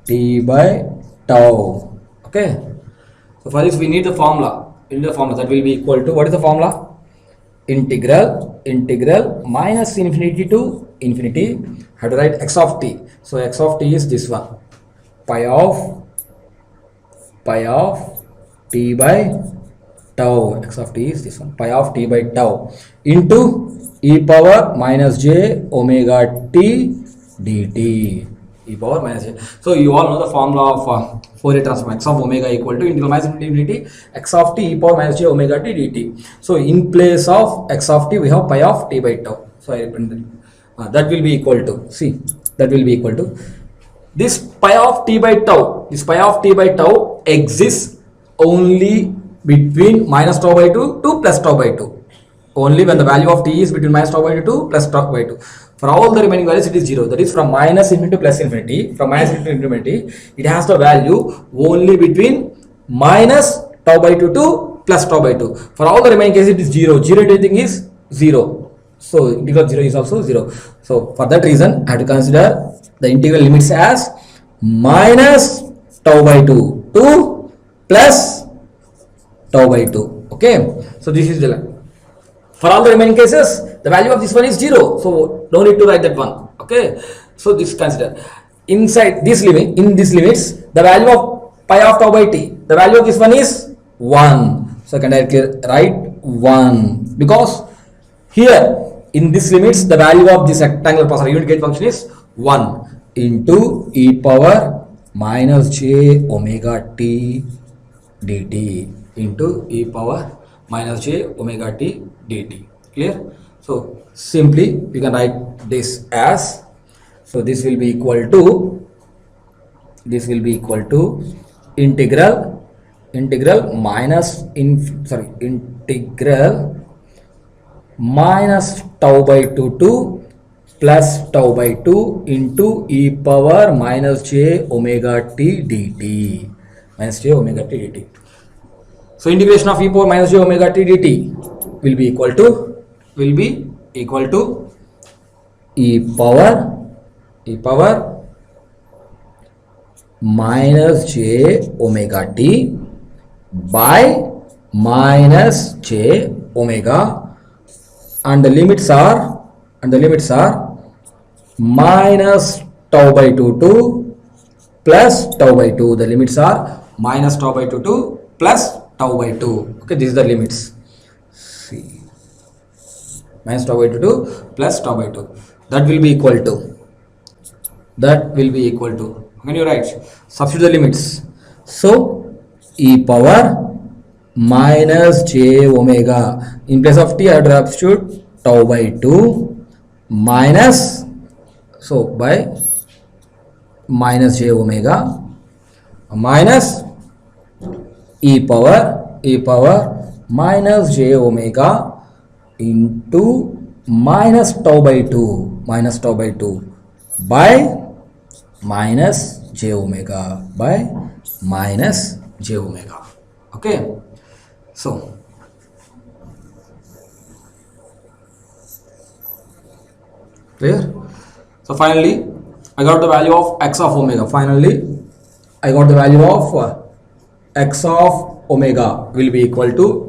t by tau. Okay. So for this we need the formula. That will be equal to, what is the formula? Integral minus infinity to infinity. How to write x of t? So x of t is this one, pi of t by tau. X of t is this one, pi of t by tau, into e power minus j omega t dt. So you all know the formula of Fourier transform. X of omega equal to integral minus infinity x of t e power minus j omega t dt. So in place of x of t we have pi of t by tau. So I represent that will be equal to, see, that will be equal to this pi of t by tau. This pi of t by tau exists only between minus tau by 2 to plus tau by 2. Only when the value of t is between minus tau by 2 to plus tau by 2. For all the remaining values, it is 0. That is, from minus infinity to plus infinity. From minus infinity to infinity, it has the value only between minus tau by 2 to plus tau by 2. For all the remaining cases, it is 0. 0 to anything is 0. So integral 0 is also 0. So for that reason, I have to consider the integral limits as minus tau by 2 to plus tau by 2. Okay. So this is the line. For all the remaining cases, the value of this one is 0. So no need to write that one. Okay. So this consider inside this limit, in these limits, the value of pi of tau by t, the value of this one is 1. So I can directly write 1, because here in these limits the value of this rectangular pulse or unit gate function is 1 into e power minus j omega t dt into e power minus j omega t dt. Clear? So simply you can write this as, so this will be equal to integral minus tau by 2 to plus tau by 2 into e power minus j omega t dt. So integration of e power minus j omega t dt will be equal to e power minus j omega t by minus j omega, and the limits are minus tau by 2 to plus tau by 2. The limits are minus tau by 2 to plus tau by 2. Okay, these are the limits. See, minus tau by 2 to plus tau by 2. That will be equal to. That will be equal to. When you write, substitute the limits. So e power minus j omega. In place of t, I have to substitute tau by 2 minus, so by minus j omega minus e power minus j omega into minus tau by 2 by minus j omega by minus j omega. Okay, so clear? So finally I got the value of x of omega. Finally I got the value of x of omega will be equal to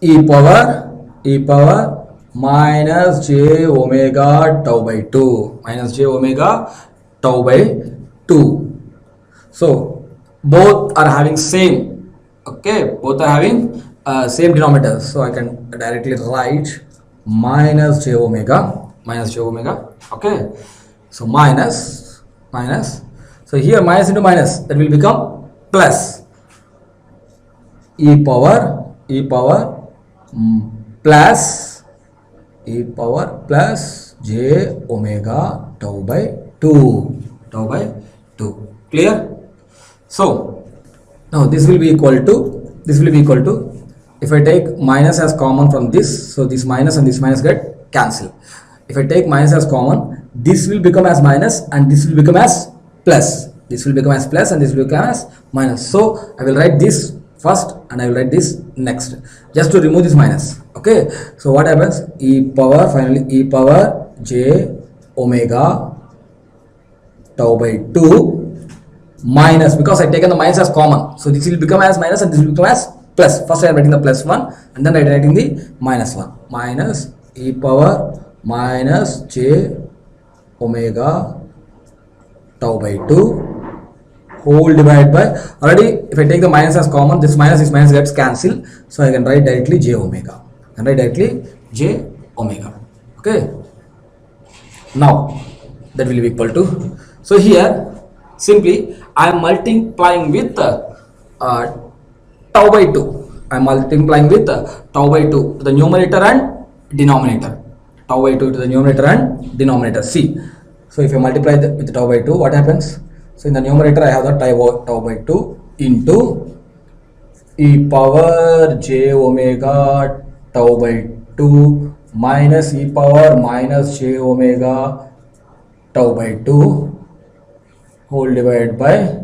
e power minus j omega tau by 2 So both are having same, okay, both are having same denominator, so I can directly write minus j omega, okay. So minus, so here minus into minus, that will become plus e power plus j omega tau by 2. Clear? So now this will be equal to, if I take minus as common from this, so this minus and this minus get cancelled. If I take minus as common, this will become as minus and this will become as plus. This will become as plus and this will become as minus. So I will write this first and I will write this next, just to remove this minus. Okay, so what happens? Finally e power j omega tau by 2 minus, because I taken the minus as common, so this will become as minus and this will become as plus. First I am writing the plus 1 and then I am writing the minus 1. Minus e power minus j omega tau by 2 whole divided by, already if I take the minus as common, this minus gets cancelled, so I can write directly j omega. Okay, now that will be equal to, so here simply I am multiplying with tau by 2. I am multiplying with tau by 2 to the numerator and denominator. Tau by 2 to the numerator and denominator. See, so if I multiply with tau by 2, what happens? So in the numerator I have the tau by 2 into e power j omega tau by 2 minus e power minus j omega tau by 2 whole divided by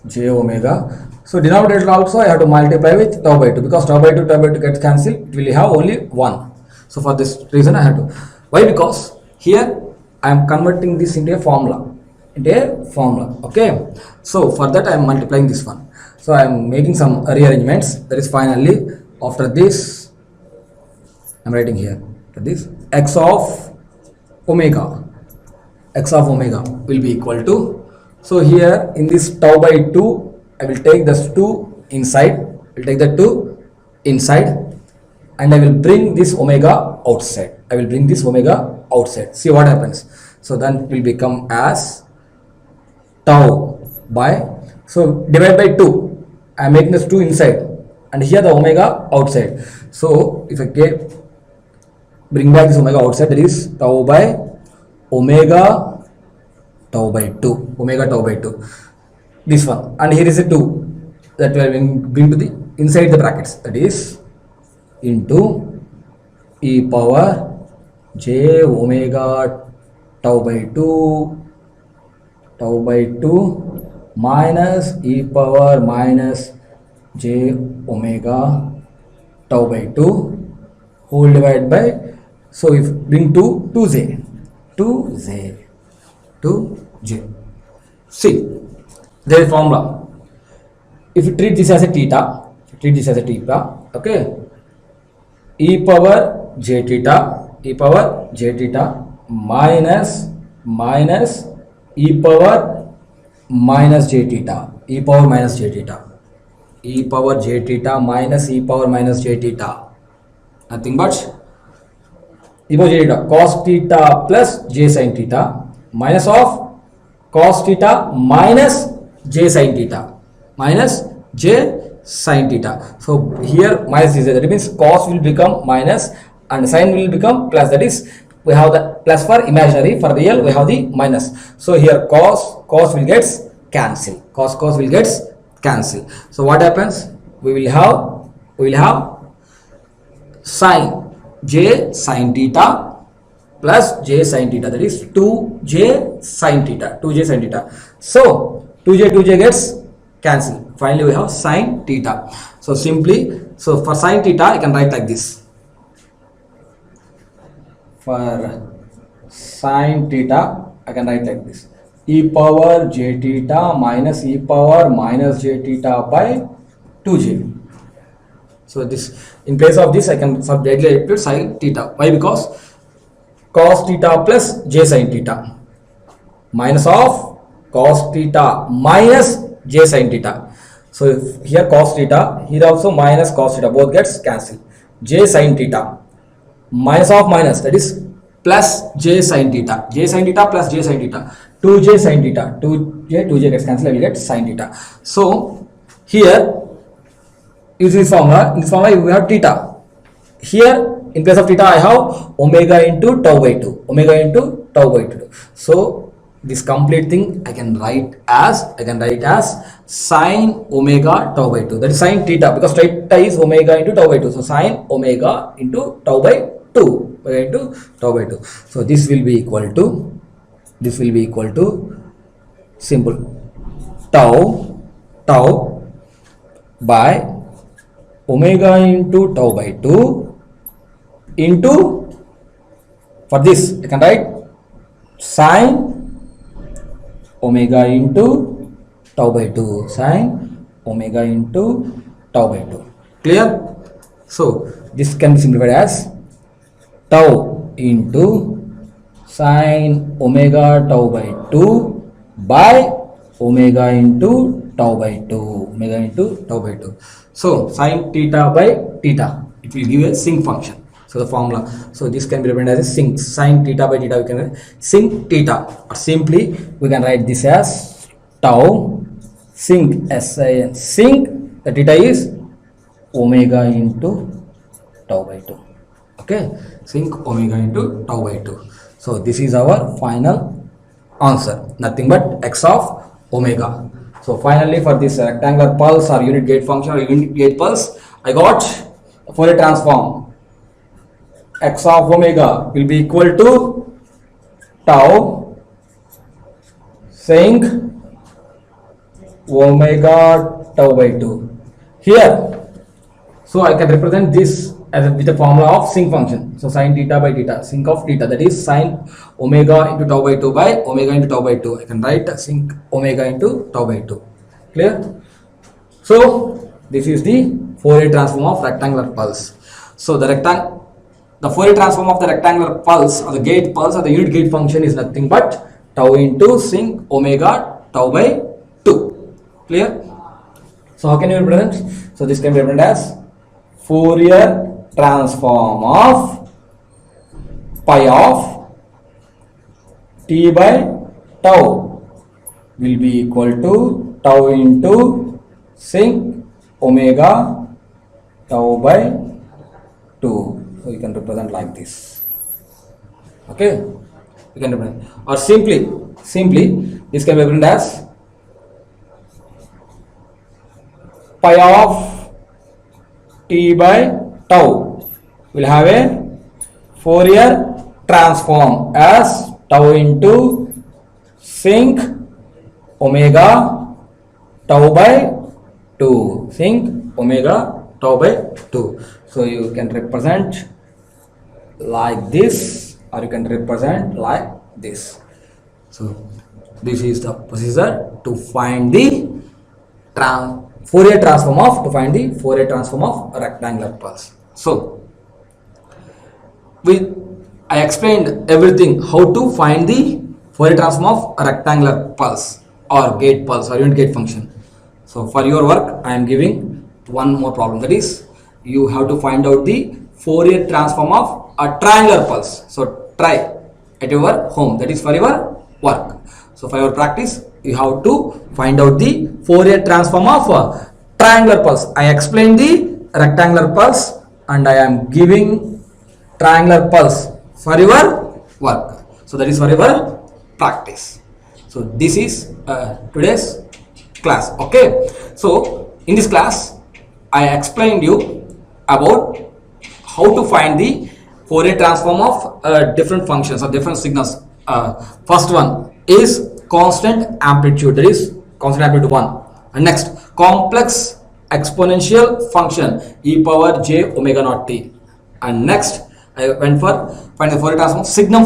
j omega. So denominator also I have to multiply with tau by 2, because tau by 2 gets cancelled, it will have only 1. So for this reason I have to. Why? Because here I am converting this into a formula. Okay, so for that I am multiplying this one. So I am making some rearrangements. That is finally, after this I am writing here, this x of omega will be equal to, so here in this tau by 2 I will take this 2 inside, and I will bring this omega outside. See what happens. So then it will become as tau by, so divide by 2, I am making this 2 inside and here the omega outside. So if I bring back this omega outside, that is tau by omega tau by 2, this one, and here is a 2 that we are bring to the inside the brackets, that is into e power j omega tau by 2 minus e power minus j omega tau by 2 whole divided by, so if bring 2j. See, there is formula. If you treat this as a theta, okay, e power j theta e power j theta minus e power minus j theta, e power minus j theta, e power j theta minus e power minus j theta, nothing but e power j theta cos theta plus j sin theta minus of cos theta minus j sin theta minus j sin theta. So here minus is there, that means cos will become minus and sin will become plus, that is we have the plus for imaginary, for real we have the minus. So here cos will gets cancel, cos will gets cancel. So what happens, we will have sin j sin theta plus j sin theta, that is 2j sin theta. So 2j gets cancel. Finally we have sin theta. So simply, so for sin theta I can write like this. For sin theta I can write like this: e power j theta minus e power minus j theta by 2j. So this, in place of this I can directly write sin theta. Why? Because cos theta plus j sin theta minus of cos theta minus j sin theta. So here cos theta, here also minus cos theta, both gets cancelled. J sin theta minus of minus, that is plus j sin theta plus j sin theta, 2j sin theta, 2j gets cancelled, I will get sin theta. So here use this formula, in this formula we have theta. Here in place of theta I have omega into tau by 2, so this complete thing I can write as sin omega tau by 2, that is sin theta, because theta is omega into tau by 2, so sin omega into tau by 2, so this will be equal to simple tau by omega into tau by 2 into, for this I can write sin omega into tau by 2, sin omega into tau by 2. Clear? So this can be simplified as tau into sin omega tau by 2 by omega into tau by 2. So sin theta by theta, it will give a sinc function. So the formula, so this can be represented as a sinc, sin theta by theta, we can write sinc theta, or simply we can write this as tau sinc, sin sinc, the theta is omega into tau by 2. Okay, sinc omega into tau by 2. So this is our final answer, nothing but x of omega. So finally for this rectangular pulse or unit gate function or unit gate pulse, I got Fourier transform. X of omega will be equal to tau sinc omega tau by 2. Here, so I can represent this as with the formula of sinc function. So sin theta by theta, sinc of theta, that is sin omega into tau by 2 by omega into tau by 2. I can write sinc omega into tau by 2. Clear? So this is the Fourier transform of rectangular pulse. So the Fourier transform of the rectangular pulse or the gate pulse or the unit gate function is nothing but tau into sinc omega tau by 2. Clear? So how can you represent? So this can be represented as Fourier transform of pi of t by tau will be equal to tau into sinc omega tau by 2. So you can represent like this. Okay, you can represent, or simply this can be represented as pi of t by tau will have a Fourier transform as tau into sinc omega tau by 2, sinc omega tau by 2. So you can represent like this or you can represent like this. So this is the procedure to find the Fourier transform of rectangular pulse. So I explained everything how to find the Fourier transform of a rectangular pulse or gate pulse or unit gate function. So for your work, I am giving one more problem, that is you have to find out the Fourier transform of a triangular pulse. So try at your home, that is for your work. So for your practice, you have to find out the Fourier transform of a triangular pulse. I explained the rectangular pulse and I am giving triangular pulse for your work. So that is for your practice. So this is today's class. Okay, so in this class I explained you about how to find the Fourier transform of different functions or different signals. First one is constant amplitude, that is constant amplitude 1, and next complex exponential function e power j omega naught t, and next I went for find the Fourier transform signum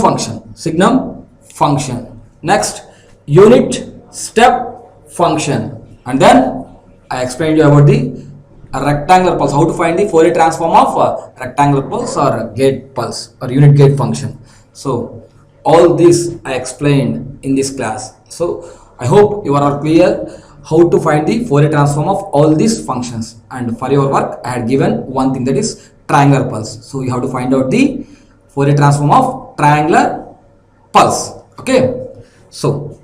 function, next unit step function, and then I explained you about the rectangular pulse, how to find the Fourier transform of rectangular pulse or gate pulse or unit gate function. So all this I explained in this class. So I hope you are all clear how to find the Fourier transform of all these functions, and for your work I had given one thing, that is triangular pulse. So you have to find out the Fourier transform of triangular pulse. Okay, so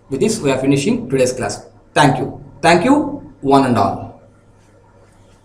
with this we are finishing today's class. Thank you one and all.